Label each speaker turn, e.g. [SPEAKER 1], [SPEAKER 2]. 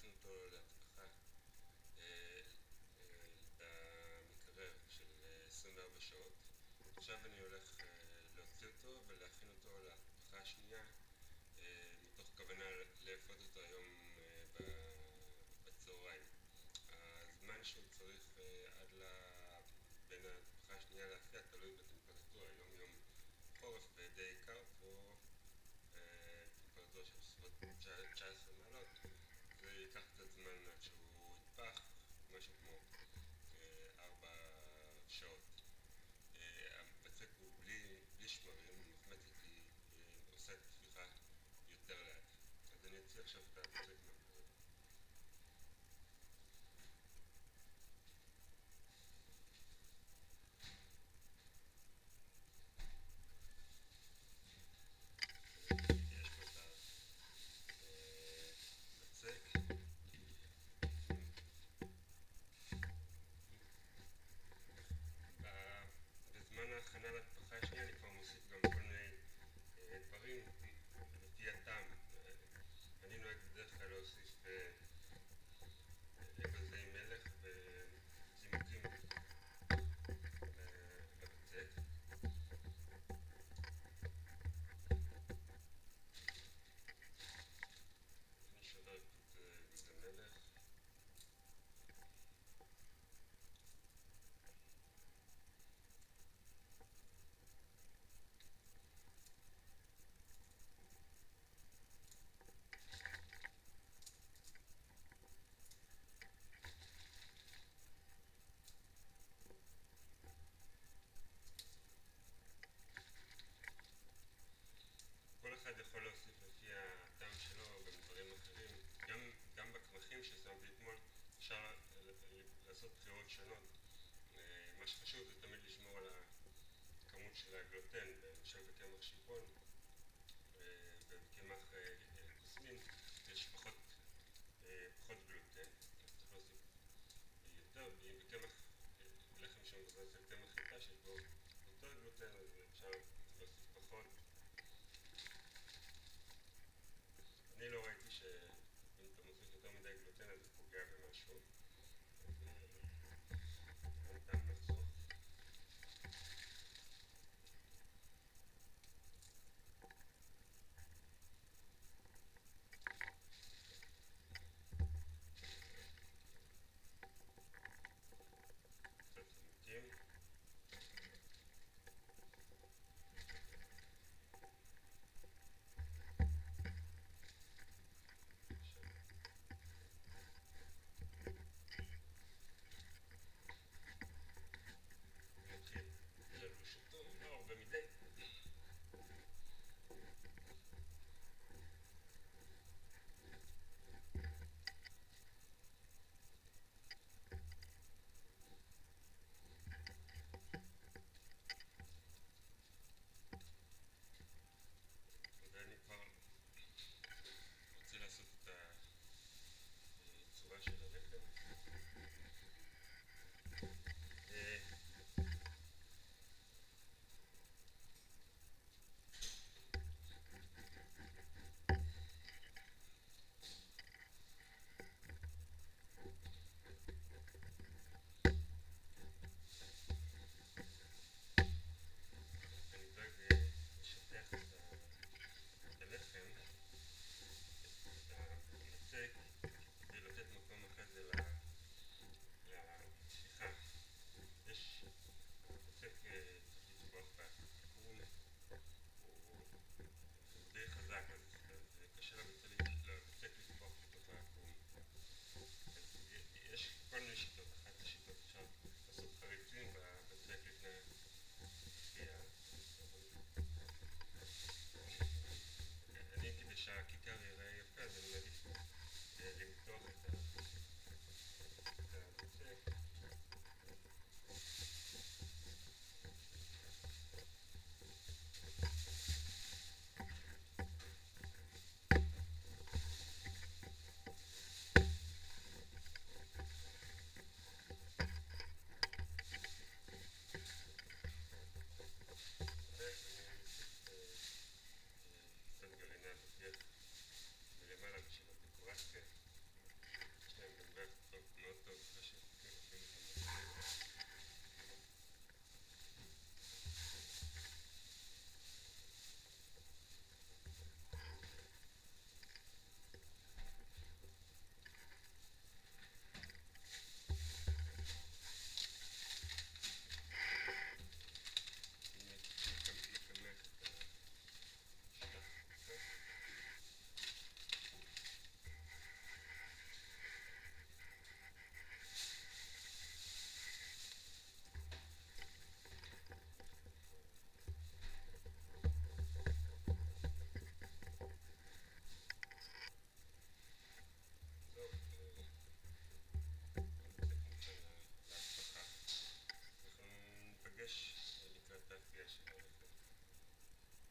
[SPEAKER 1] להכין אותו להפתחה במקרר של 24 שעות. עכשיו אני הולך להוציא אותו ולהכין אותו להפתחה השנייה, מתוך כוונה לאפות אותו היום בצהריים. הזמן שהוא צריך עד בין ההפתחה השנייה להפתיע תלוי בטמפרטורה. היום יום חורף ודי קר פה, טמפרטורה של סביבות 19 מעלות. זה ייקח קצת זמן עד שהוא יתפח, משהו כמו 4 שעות. הבצק הוא בלי שמרים, המחמצת היא עושה תפיחה יותר לאט. אז אני אציע עכשיו את הבצק מהמקרר. יש פה את הבצק. בזמן ההכנה להפתחה השנייה אני כבר מוסיף גם כל מיני דברים לפי הטעם. אני נוהג בדרך כלל להוסיף אגוזי מלך וצימוקים לבצק. אני שובר קצת אגוזי מלך. כל אחד יכול להוסיף לפי הטעם שלו גם דברים אחרים. גם בקמחים ששמתי אתמול אפשר לעשות בחירות שונות. מה שחשוב זה תמיד לשמור על הכמות של הגלוטן. למשל בקמח שיפון ובקמח קוסמין יש פחות גלוטן, אז צריך להוסיף יותר. בקמח לחם שמבוסס על קמח חיטה שיש בו יותר גלוטן, אז אפשר